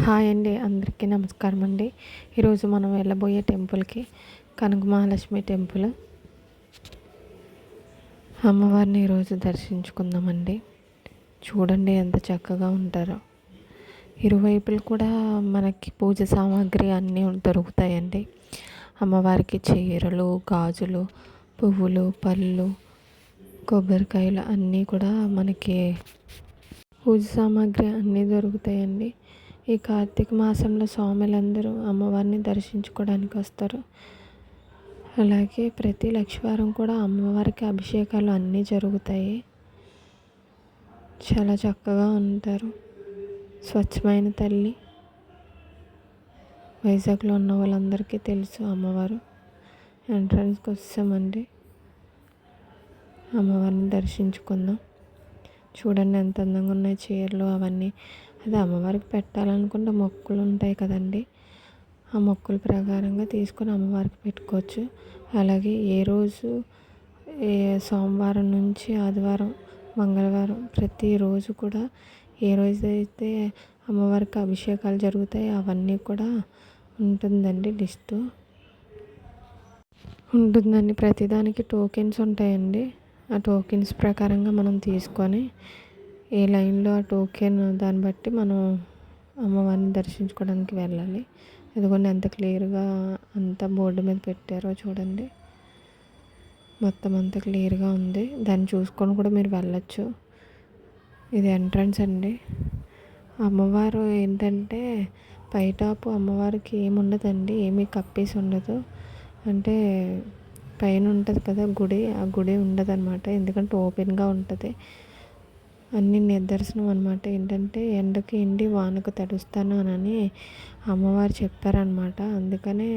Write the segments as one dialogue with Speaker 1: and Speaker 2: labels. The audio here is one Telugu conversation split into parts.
Speaker 1: హాయ్ అండి, అందరికీ నమస్కారం అండి. ఈరోజు మనం వెళ్ళబోయే టెంపుల్కి కనక మహాలక్ష్మి టెంపుల్. అమ్మవారిని ఈరోజు దర్శించుకుందామండి. చూడండి ఎంత చక్కగా ఉంటారో. ఇరువైపులు కూడా మనకి పూజ సామాగ్రి అన్నీ దొరుకుతాయండి. అమ్మవారికి చీరలు, గాజులు, పువ్వులు, పళ్ళు, కొబ్బరికాయలు అన్నీ కూడా మనకి పూజ సామాగ్రి అన్నీ దొరుకుతాయండి. ఈ కార్తీక మాసంలో స్వాములందరూ అమ్మవారిని దర్శించుకోవడానికి వస్తారు. అలాగే ప్రతి లక్షవారం కూడా అమ్మవారికి అభిషేకాలు అన్నీ జరుగుతాయి. చాలా చక్కగా ఉంటారు. స్వచ్ఛమైన తల్లి. వైజాగ్లో ఉన్న వాళ్ళందరికీ తెలుసు అమ్మవారు. ఎంట్రన్స్కి వచ్చామండి. అమ్మవారిని దర్శించుకుందాం. చూడండి ఎంత అందంగా ఉన్నాయి చీరలు అవన్నీ. అది అమ్మవారికి పెట్టాలనుకుంటే మొక్కులు ఉంటాయి కదండి, ఆ మొక్కుల ప్రకారంగా తీసుకొని అమ్మవారికి పెట్టుకోవచ్చు. అలాగే ఏ రోజు సోమవారం నుంచి ఆదివారం, మంగళవారం ప్రతిరోజు కూడా ఏ రోజైతే అమ్మవారికి అభిషేకాలు జరుగుతాయి అవన్నీ కూడా ఉంటుందండి, లిస్టు ఉంటుందండి. ప్రతిదానికి టోకెన్స్ ఉంటాయండి. ఆ టోకెన్స్ ప్రకారంగా మనం తీసుకొని ఏ లైన్లో ఆ టోకెన్ దాన్ని బట్టి మనం అమ్మవారిని దర్శించుకోవడానికి వెళ్ళాలి. ఇదిగోండి ఎంత క్లియర్గా అంత బోర్డు మీద పెట్టారో చూడండి. మొత్తం అంత క్లియర్గా ఉంది. దాన్ని చూసుకొని కూడా మీరు వెళ్ళచ్చు. ఇది ఎంట్రన్స్ అండి. అమ్మవారు ఏంటంటే పైటాపు అమ్మవారికి ఏముండదండి, ఏమీ కప్పేసి ఉండదు. అంటే పైన ఉంటుంది కదా గుడి, ఆ గుడి ఉండదన్నమాట. ఎందుకంటే ఓపెన్గా ఉంటుంది. అన్ని నిదర్శనం అనమాట. ఏంటంటే ఎండకి ఎండి వానకు తడుస్తాను అని అమ్మవారు చెప్పారనమాట. అందుకనే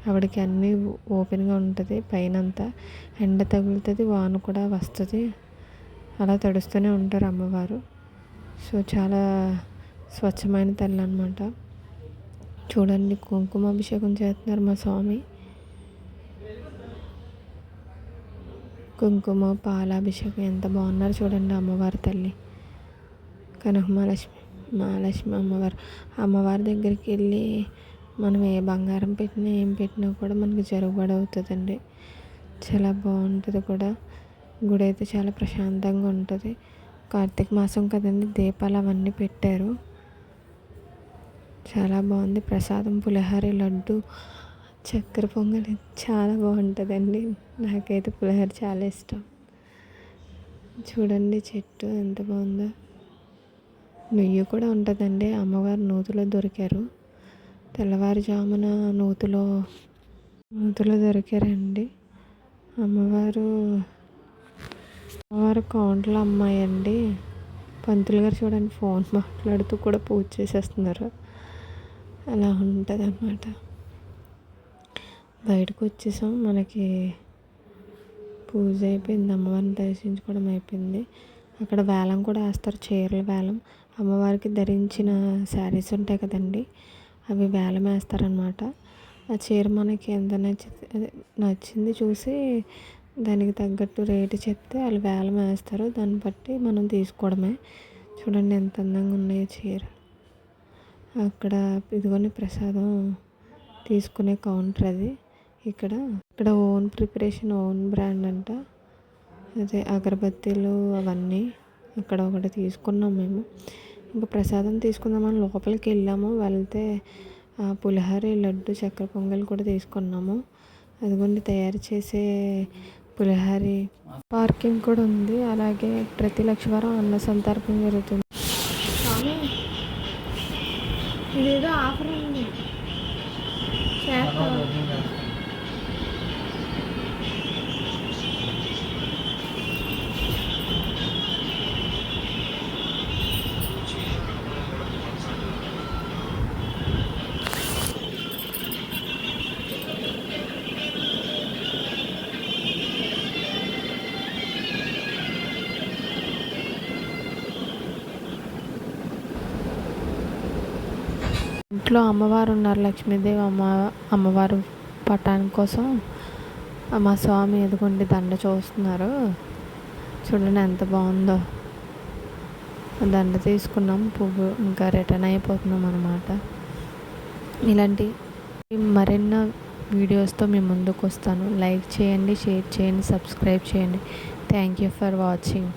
Speaker 1: ఆవిడకి అన్నీ ఓపెన్గా ఉంటుంది. పైనంతా ఎండ తగులుతుంది, వాన కూడా వస్తుంది. అలా తడుస్తూనే ఉంటారు అమ్మవారు. సో చాలా స్వచ్ఛమైన తల్లి అనమాట. చూడండి కుంకుమాభిషేకం చేస్తున్నారు మా స్వామి. కుంకుమ పాలాభిషేకం ఎంత బాగున్నారు చూడండి అమ్మవారి తల్లి. కనక మహాలక్ష్మి అమ్మవారి దగ్గరికి వెళ్ళి మనం ఏ బంగారం పెట్టినా ఏం పెట్టినా కూడా మనకి జరుగుబడి అవుతుందండి. చాలా బాగుంటుంది కూడా. గుడి అయితే చాలా ప్రశాంతంగా ఉంటుంది. కార్తీక మాసం కదండి, దీపాలు అవన్నీ పెట్టారు. చాలా బాగుంది. ప్రసాదం పులిహోర, లడ్డు, చక్కెర పొంగలి చాలా బాగుంటుందండి. నాకైతే పులిహోర చాలా ఇష్టం. చూడండి చెట్టు ఎంత బాగుందో. నెయ్యి కూడా ఉంటుందండి. అమ్మవారు నూతిలో దొరికారు. తెల్లవారుజామున నూతిలో దొరికారండి. అమ్మవారు కౌంటర్లో అమ్మాయి అండి. పంతులు గారు చూడండి ఫోన్ మాట్లాడుతూ కూడా పూజ చేసేస్తున్నారు. అలా ఉంటుంది అన్నమాట. బయటకు వచ్చేసాం. మనకి పూజ అయిపోయింది, అమ్మవారిని దర్శించుకోవడం అయిపోయింది. అక్కడ వేలం కూడా వేస్తారు, చీరల వేలం. అమ్మవారికి ధరించిన శారీస్ ఉంటాయి కదండి, అవి వేలం వేస్తారనమాట. ఆ చీర మనకి ఎంత నచ్చింది చూసి దానికి తగ్గట్టు రేటు చెప్తే వాళ్ళు వేలం వేస్తారు. దాన్ని బట్టి మనం తీసుకోవడమే. చూడండి ఎంత అందంగా ఉన్నాయో చీర. అక్కడ ఇదిగోని ప్రసాదం తీసుకునే కౌంటర్ అది. ఇక్కడ ఓన్ ప్రిపరేషన్, ఓన్ బ్రాండ్ అంట. అదే అగరబత్తీలు అవన్నీ అక్కడ ఒకటి తీసుకున్నాం మేము. ఇంకా ప్రసాదం తీసుకుందామని లోపలికి వెళ్ళాము. వెళ్తే పులిహోర, లడ్డు, చక్కెర పొంగల్ కూడా తీసుకున్నాము. అదిగోండి తయారు చేసే పులిహోర. పార్కింగ్ కూడా ఉంది. అలాగే ప్రతి లక్షవారం అన్న సంతర్పణ జరుగుతుంది. ఇదేదో ఆఫర్ ఉంది. ఇంట్లో అమ్మవారు ఉన్నారు, లక్ష్మీదేవి అమ్మవారు పటానికి కోసం మా స్వామి ఎదుగుండి దండ చూస్తున్నారు. చూడండి ఎంత బాగుందో. దండ తీసుకున్నాం, పువ్వు ఇంకా రిటర్న్ అయిపోతున్నాం అన్నమాట. ఇలాంటి మరిన్ని వీడియోస్తో మీ ముందుకు వస్తాను. లైక్ చేయండి, షేర్ చేయండి, సబ్స్క్రైబ్ చేయండి. Thank you for watching.